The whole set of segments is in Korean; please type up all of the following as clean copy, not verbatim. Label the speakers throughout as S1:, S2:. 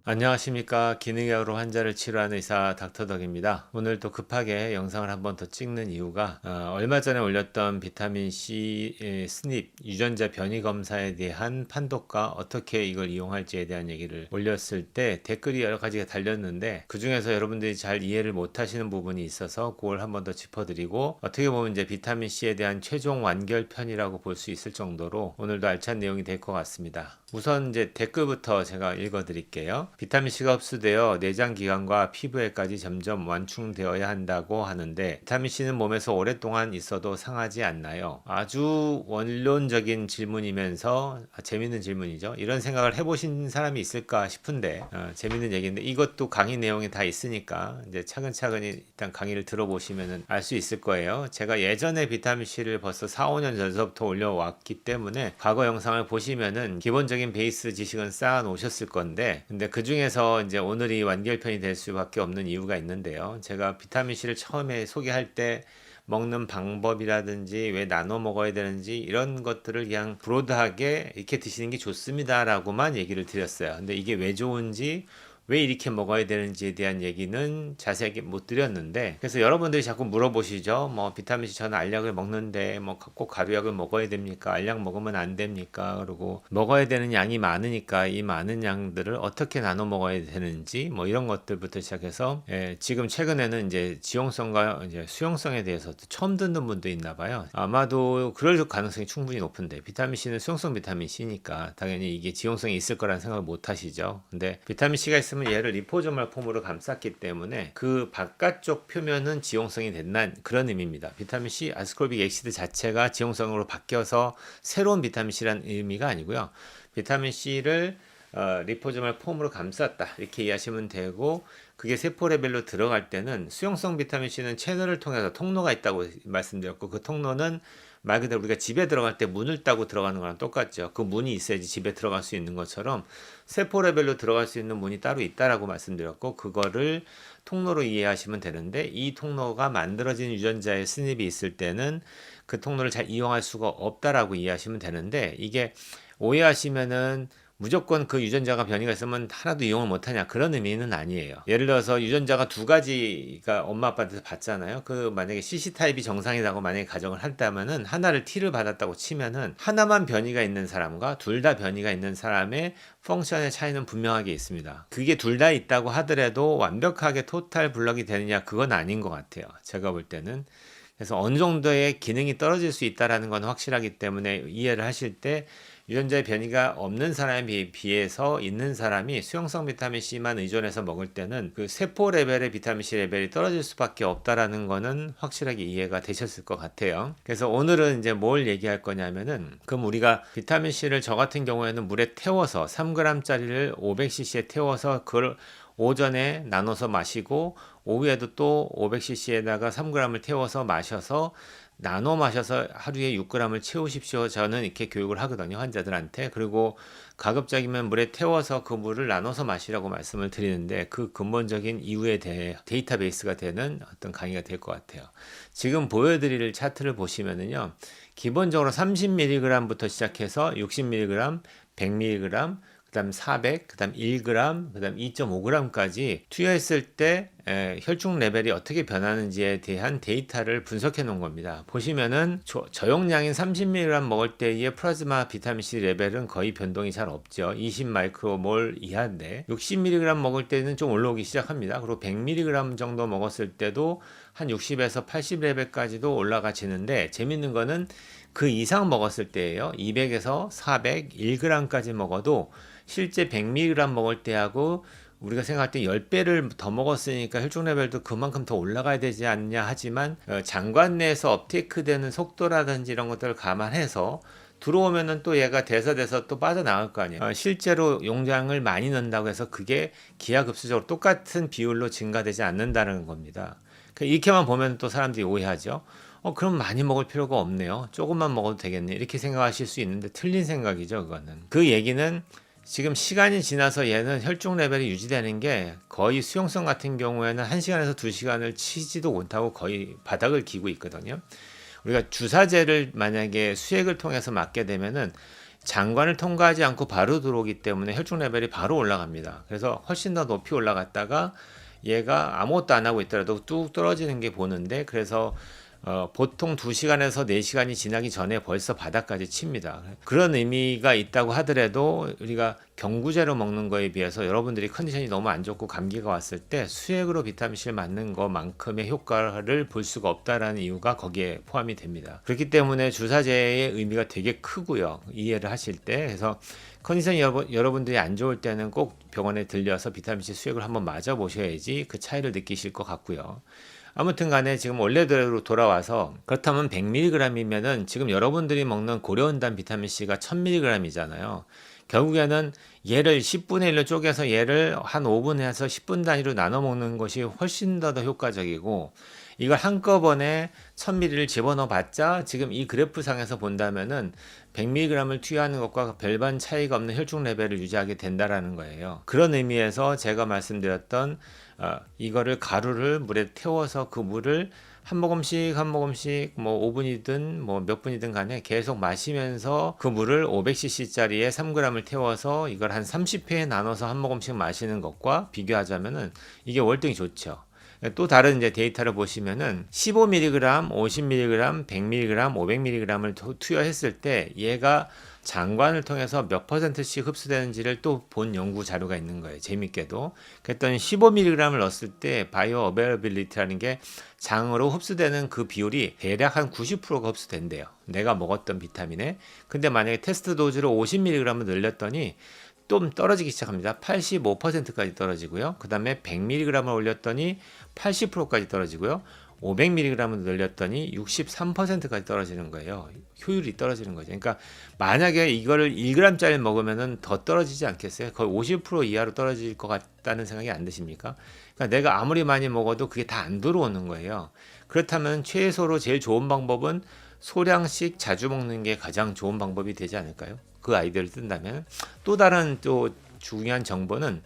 S1: 안녕하십니까. 기능약으로 환자를 치료하는 의사 닥터덕입니다. 오늘 또 급하게 영상을 한 번 더 찍는 이유가 얼마 전에 올렸던 비타민C 스닙 유전자 변이 검사에 대한 판독과 어떻게 이걸 이용할지에 대한 얘기를 올렸을 때 댓글이 여러 가지가 달렸는데, 그 중에서 여러분들이 잘 이해를 못 하시는 부분이 있어서 그걸 한 번 더 짚어드리고, 어떻게 보면 이제 비타민C에 대한 최종 완결편이라고 볼 수 있을 정도로 오늘도 알찬 내용이 될 것 같습니다. 우선 이제 댓글부터 제가 읽어드릴게요. 비타민C가 흡수되어 내장기관과 피부에까지 점점 완충되어야 한다고 하는데, 비타민C는 몸에서 오랫동안 있어도 상하지 않나요? 아주 원론적인 질문이면서 재밌는 질문이죠. 이런 생각을 해보신 사람이 있을까 싶은데, 재밌는 얘기인데, 이것도 강의 내용이 다 있으니까 이제 차근차근히 일단 강의를 들어보시면 알 수 있을 거예요. 제가 예전에 비타민C를 벌써 4, 5년 전서부터 올려왔기 때문에 과거 영상을 보시면은 기본적인 베이스 지식은 쌓아 놓으셨을 건데, 근데 그 중에서 이제 오늘이 완결편이 될 수밖에 없는 이유가 있는데요. 제가 비타민C를 처음에 소개할 때 먹는 방법이라든지 왜 나눠 먹어야 되는지 이런 것들을 그냥 브로드하게 이렇게 드시는 게 좋습니다라고만 얘기를 드렸어요. 근데 이게 왜 좋은지, 왜 이렇게 먹어야 되는지에 대한 얘기는 자세하게 못 드렸는데, 그래서 여러분들이 자꾸 물어보시죠. 뭐 비타민C 저는 알약을 먹는데 뭐 꼭 가루약을 먹어야 됩니까? 알약 먹으면 안 됩니까? 그리고 먹어야 되는 양이 많으니까 이 많은 양들을 어떻게 나눠 먹어야 되는지 뭐 이런 것들부터 시작해서, 지금 최근에는 이제 지용성과 이제 수용성에 대해서 처음 듣는 분도 있나 봐요. 아마도 그럴 가능성이 충분히 높은데, 비타민C는 수용성 비타민C니까 당연히 이게 지용성이 있을 거라는 생각을 못 하시죠. 근데 비타민C가 있으면 얘를 리포소말 폼으로 감쌌기 때문에 그 바깥쪽 표면은 지용성이 된다는 그런 의미입니다. 비타민C 아스콜빅 액시드 자체가 지용성으로 바뀌어서 새로운 비타민C라는 의미가 아니고요. 비타민C를 리포소말 폼으로 감쌌다 이렇게 이해하시면 되고, 그게 세포 레벨로 들어갈 때는 수용성 비타민C는 채널을 통해서 통로가 있다고 말씀드렸고, 그 통로는 말 그대로 우리가 집에 들어갈 때 문을 따고 들어가는 거랑 똑같죠. 그 문이 있어야지 집에 들어갈 수 있는 것처럼 세포 레벨로 들어갈 수 있는 문이 따로 있다라고 말씀드렸고, 그거를 통로로 이해하시면 되는데, 이 통로가 만들어진 유전자의 스닙이 있을 때는 그 통로를 잘 이용할 수가 없다라고 이해하시면 되는데, 이게 오해하시면은 무조건 그 유전자가 변이가 있으면 하나도 이용을 못하냐, 그런 의미는 아니에요. 예를 들어서 유전자가 두 가지가 엄마 아빠한테서 받잖아요. 그 만약에 CC타입이 정상이라고 만약에 가정을 한다면은, 하나를 T를 받았다고 치면은 하나만 변이가 있는 사람과 둘 다 변이가 있는 사람의 펑션의 차이는 분명하게 있습니다. 그게 둘 다 있다고 하더라도 완벽하게 토탈 블럭이 되느냐, 그건 아닌 것 같아요, 제가 볼 때는. 그래서 어느 정도의 기능이 떨어질 수 있다는 건 확실하기 때문에, 이해를 하실 때 유전자의 변이가 없는 사람에 비해서 있는 사람이 수용성 비타민C만 의존해서 먹을 때는 그 세포 레벨의 비타민C 레벨이 떨어질 수밖에 없다라는 거는 확실하게 이해가 되셨을 것 같아요. 그래서 오늘은 이제 뭘 얘기할 거냐면은, 그럼 우리가 비타민C를 저 같은 경우에는 물에 태워서 3g짜리를 500cc에 태워서 그걸 오전에 나눠서 마시고, 오후에도 또 500cc에다가 3g을 태워서 마셔서 나눠 마셔서 하루에 6g을 채우십시오. 저는 이렇게 교육을 하거든요, 환자들한테. 그리고 가급적이면 물에 태워서 그 물을 나눠서 마시라고 말씀을 드리는데, 그 근본적인 이유에 대해 데이터베이스가 되는 어떤 강의가 될 것 같아요. 지금 보여드릴 차트를 보시면은요, 기본적으로 30mg부터 시작해서 60mg, 100mg, 그다음 400, 그다음 1g, 그다음 2.5g까지 투여했을 때 혈중 레벨이 어떻게 변하는지에 대한 데이터를 분석해 놓은 겁니다. 보시면은 저용량인 30mg 먹을 때의 플라즈마 비타민C 레벨은 거의 변동이 잘 없죠. 20 마이크로몰 이하인데, 60mg 먹을 때는 좀 올라오기 시작합니다. 그리고 100mg 정도 먹었을 때도 한 60에서 80 레벨까지도 올라가지는데, 재밌는 거는 그 이상 먹었을 때예요. 200에서 400, 1g까지 먹어도 실제 100mg 먹을 때하고 우리가 생각할 때 10배를 더 먹었으니까 혈중 레벨도 그만큼 더 올라가야 되지 않냐 하지만, 장관 내에서 업테이크 되는 속도라든지 이런 것들을 감안해서 들어오면은 또 얘가 대사돼서 또 빠져나갈 거 아니에요. 실제로 용량을 많이 넣는다고 해서 그게 기하급수적으로 똑같은 비율로 증가되지 않는다는 겁니다. 이렇게만 보면 또 사람들이 오해하죠. 그럼 많이 먹을 필요가 없네요. 조금만 먹어도 되겠네, 이렇게 생각하실 수 있는데 틀린 생각이죠, 그거는. 그 얘기는 지금 시간이 지나서 얘는 혈중 레벨이 유지되는 게 거의 수용성 같은 경우에는 1시간에서 2시간을 치지도 못하고 거의 바닥을 기고 있거든요. 우리가 주사제를 만약에 수액을 통해서 맞게 되면은 장관을 통과하지 않고 바로 들어오기 때문에 혈중 레벨이 바로 올라갑니다. 그래서 훨씬 더 높이 올라갔다가 얘가 아무것도 안 하고 있더라도 뚝 떨어지는 게 보는데, 그래서 보통 2시간에서 4시간이 지나기 전에 벌써 바닥까지 칩니다. 그런 의미가 있다고 하더라도 우리가 경구제로 먹는 거에 비해서 여러분들이 컨디션이 너무 안 좋고 감기가 왔을 때 수액으로 비타민C를 맞는 것만큼의 효과를 볼 수가 없다라는 이유가 거기에 포함이 됩니다. 그렇기 때문에 주사제의 의미가 되게 크고요. 이해를 하실 때. 그래서 컨디션이 여러분들이 안 좋을 때는 꼭 병원에 들려서 비타민C 수액을 한번 맞아 보셔야지 그 차이를 느끼실 것 같고요. 아무튼 간에 지금 원래대로 돌아와서, 그렇다면 100mg이면은 지금 여러분들이 먹는 고려은단 비타민C가 1000mg이잖아요. 결국에는 얘를 10분의 1로 쪼개서 얘를 한 5분에서 10분 단위로 나눠 먹는 것이 훨씬 더 효과적이고, 이걸 한꺼번에 1000ml를 집어넣어 봤자 지금 이 그래프상에서 본다면은 100mg을 투여하는 것과 별반 차이가 없는 혈중 레벨을 유지하게 된다라는 거예요. 그런 의미에서 제가 말씀드렸던 이거를 가루를 물에 태워서 그 물을 한 모금씩 한 모금씩 뭐 5분이든 뭐 몇 분이든 간에 계속 마시면서 그 물을 500cc짜리에 3g을 태워서 이걸 한 30회에 나눠서 한 모금씩 마시는 것과 비교하자면은 이게 월등히 좋죠. 또 다른 이제 데이터를 보시면은 15mg, 50mg, 100mg, 500mg을 투여했을 때 얘가 장관을 통해서 몇 %씩 흡수되는지를 또 본 연구 자료가 있는 거예요. 재밌게도. 그랬더니 15mg을 넣었을 때 바이오 어베러빌리티라는 게 장으로 흡수되는 그 비율이 대략 한 90%가 흡수된대요. 내가 먹었던 비타민에. 근데 만약에 테스트 도즈를 50mg을 늘렸더니 좀 떨어지기 시작합니다. 85%까지 떨어지고요. 그 다음에 100mg을 올렸더니 80%까지 떨어지고요. 500mg을 늘렸더니 63%까지 떨어지는 거예요. 효율이 떨어지는 거죠. 그러니까 만약에 이거를 1g짜리 먹으면 더 떨어지지 않겠어요? 거의 50% 이하로 떨어질 것 같다는 생각이 안 드십니까? 그러니까 내가 아무리 많이 먹어도 그게 다 안 들어오는 거예요. 그렇다면 최소로 제일 좋은 방법은 소량씩 자주 먹는 게 가장 좋은 방법이 되지 않을까요? 그 아이디어를 뜬다면. 또 다른 또 중요한 정보는,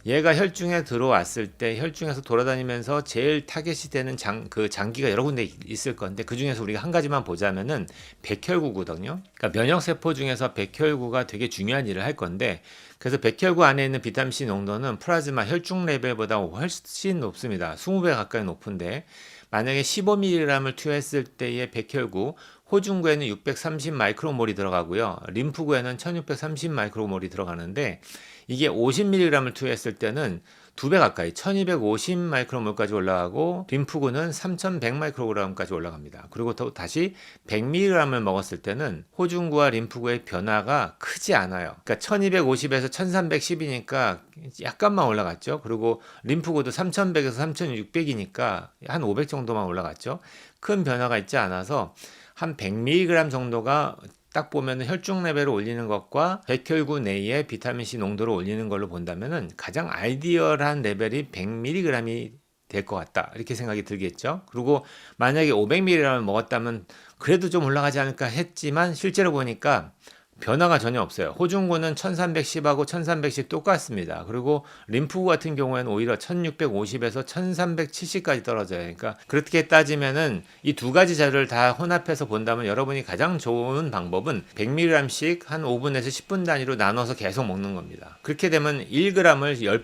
S1: 얘가 혈중에 들어왔을 때 혈중에서 돌아다니면서 제일 타겟이 되는 장기가 여러 군데 있을 건데, 그 중에서 우리가 한 가지만 보자면은 백혈구거든요. 그러니까 면역세포 중에서 백혈구가 되게 중요한 일을 할 건데, 그래서 백혈구 안에 있는 비타민C 농도는 플라즈마 혈중 레벨보다 훨씬 높습니다. 20배 가까이 높은데, 만약에 15mg을 투여했을 때의 백혈구, 호중구에는 630 마이크로몰이 들어가고요. 림프구에는 1630 마이크로몰이 들어가는데, 이게 50mg을 투여했을 때는 2배 가까이 1250 마이크로몰까지 올라가고, 림프구는 3100 마이크로그램까지 올라갑니다. 그리고 또 다시 100mg을 먹었을 때는 호중구와 림프구의 변화가 크지 않아요. 그러니까 1250에서 1310이니까 약간만 올라갔죠. 그리고 림프구도 3100에서 3600이니까 한 500 정도만 올라갔죠. 큰 변화가 있지 않아서 한 100mg 정도가 딱 보면 혈중 레벨을 올리는 것과 백혈구 내의 비타민C 농도를 올리는 걸로 본다면은 가장 아이디얼한 레벨이 100mg이 될 것 같다, 이렇게 생각이 들겠죠. 그리고 만약에 500mg을 먹었다면 그래도 좀 올라가지 않을까 했지만, 실제로 보니까 변화가 전혀 없어요. 호중구는 1310하고 1310 똑같습니다. 그리고 림프구 같은 경우에는 오히려 1650에서 1370까지 떨어져요. 그러니까 그렇게 따지면은 이 두 가지 자료를 다 혼합해서 본다면 여러분이 가장 좋은 방법은 100mg씩 한 5분에서 10분 단위로 나눠서 계속 먹는 겁니다. 그렇게 되면 1g을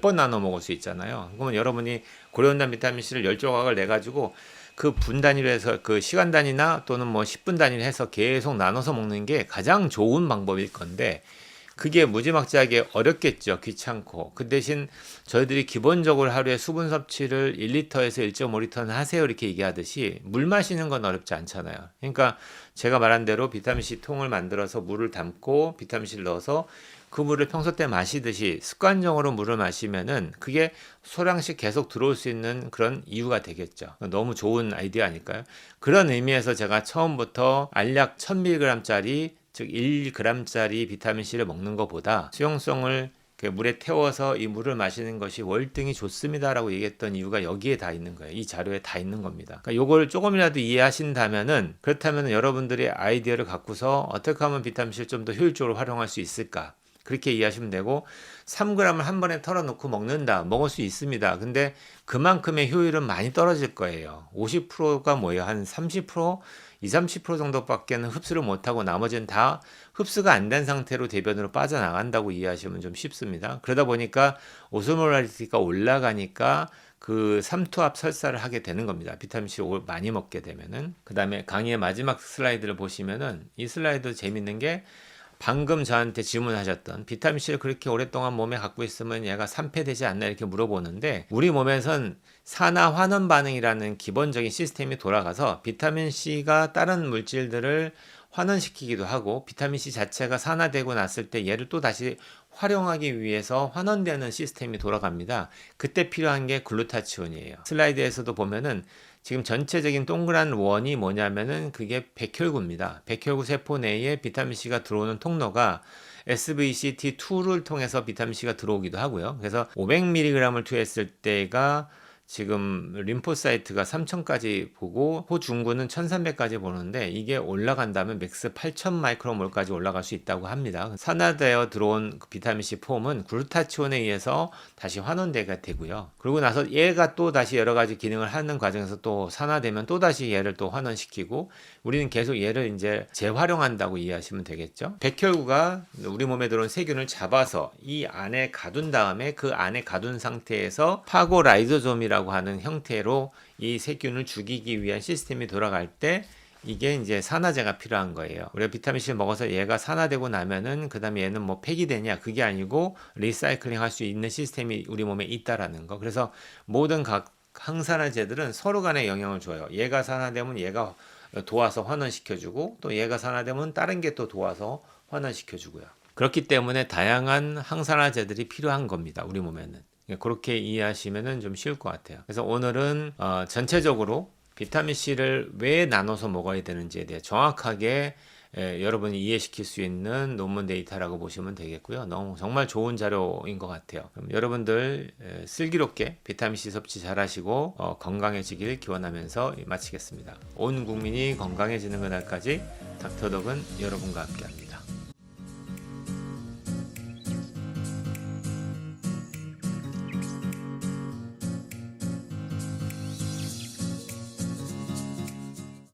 S1: 10번 나눠 먹을 수 있잖아요. 그러면 여러분이 고려은단 비타민C를 10조각을 내가지고 그 분 단위로 해서 그 시간 단위나 또는 뭐 10분 단위로 해서 계속 나눠서 먹는 게 가장 좋은 방법일 건데, 그게 무지막지하게 어렵겠죠. 귀찮고. 그 대신 저희들이 기본적으로 하루에 수분 섭취를 1리터에서 1.5리터는 하세요, 이렇게 얘기하듯이 물 마시는 건 어렵지 않잖아요. 그러니까 제가 말한 대로 비타민C 통을 만들어서 물을 담고 비타민C를 넣어서 그 물을 평소 때 마시듯이 습관적으로 물을 마시면은 그게 소량씩 계속 들어올 수 있는 그런 이유가 되겠죠. 너무 좋은 아이디어 아닐까요? 그런 의미에서 제가 처음부터 알약 1000mg짜리, 즉 1g짜리 비타민C를 먹는 것보다 수용성을 물에 태워서 이 물을 마시는 것이 월등히 좋습니다라고 얘기했던 이유가 여기에 다 있는 거예요. 이 자료에 다 있는 겁니다. 그러니까 요걸 조금이라도 이해하신다면은, 그렇다면 여러분들이 아이디어를 갖고서 어떻게 하면 비타민C를 좀 더 효율적으로 활용할 수 있을까? 그렇게 이해하시면 되고 3g을 한 번에 털어놓고 먹는다. 먹을 수 있습니다. 근데 그만큼의 효율은 많이 떨어질 거예요. 50%가 뭐예요? 한 30%? 20-30% 정도밖에는 흡수를 못하고 나머지는 다 흡수가 안 된 상태로 대변으로 빠져나간다고 이해하시면 좀 쉽습니다. 그러다 보니까 오스모랄리티가 올라가니까 그 삼투압 설사를 하게 되는 겁니다. 비타민C를 많이 먹게 되면은. 그 다음에 강의의 마지막 슬라이드를 보시면은 이 슬라이드 재밌는 게 방금 저한테 질문하셨던 비타민C를 그렇게 오랫동안 몸에 갖고 있으면 얘가 산패되지 않나 이렇게 물어보는데 우리 몸에선 산화 환원 반응이라는 기본적인 시스템이 돌아가서 비타민C가 다른 물질들을 환원시키기도 하고 비타민C 자체가 산화되고 났을 때 얘를 또 다시 활용하기 위해서 환원되는 시스템이 돌아갑니다. 그때 필요한 게 글루타치온이에요. 슬라이드에서도 보면은 지금 전체적인 동그란 원이 뭐냐면은 그게 백혈구입니다. 백혈구 세포 내에 비타민C가 들어오는 통로가 SVCT2를 통해서 비타민C가 들어오기도 하고요. 그래서 500mg을 투여했을 때가 지금 림포사이트가 3000까지 보고 호중구는 1300까지 보는데 이게 올라간다면 맥스 8000 마이크로몰까지 올라갈 수 있다고 합니다. 산화되어 들어온 비타민C 폼은 글루타치온에 의해서 다시 환원되게 되고요. 그러고 나서 얘가 또 다시 여러 가지 기능을 하는 과정에서 또 산화되면 또 다시 얘를 또 환원시키고 우리는 계속 얘를 이제 재활용한다고 이해하시면 되겠죠. 백혈구가 우리 몸에 들어온 세균을 잡아서 이 안에 가둔 다음에 그 안에 가둔 상태에서 파고 라이조솜이라고 하는 형태로 이 세균을 죽이기 위한 시스템이 돌아갈 때 이게 이제 산화제가 필요한 거예요. 우리가 비타민C를 먹어서 얘가 산화되고 나면은 그 다음에 얘는 뭐 폐기되냐 그게 아니고 리사이클링 할 수 있는 시스템이 우리 몸에 있다라는 거. 그래서 모든 각 항산화제들은 서로 간에 영향을 줘요. 얘가 산화되면 얘가 도와서 환원시켜주고 또 얘가 산화되면 다른 게 또 도와서 환원시켜주고요. 그렇기 때문에 다양한 항산화제들이 필요한 겁니다. 우리 몸에는. 그렇게 이해하시면 좀 쉬울 것 같아요. 그래서 오늘은 전체적으로 비타민C를 왜 나눠서 먹어야 되는지에 대해 정확하게 여러분이 이해시킬 수 있는 논문 데이터라고 보시면 되겠고요. 너무 정말 좋은 자료인 것 같아요. 그럼 여러분들 슬기롭게 비타민C 섭취 잘 하시고 건강해지길 기원하면서 마치겠습니다. 온 국민이 건강해지는 그날까지 닥터덕은 여러분과 함께합니다.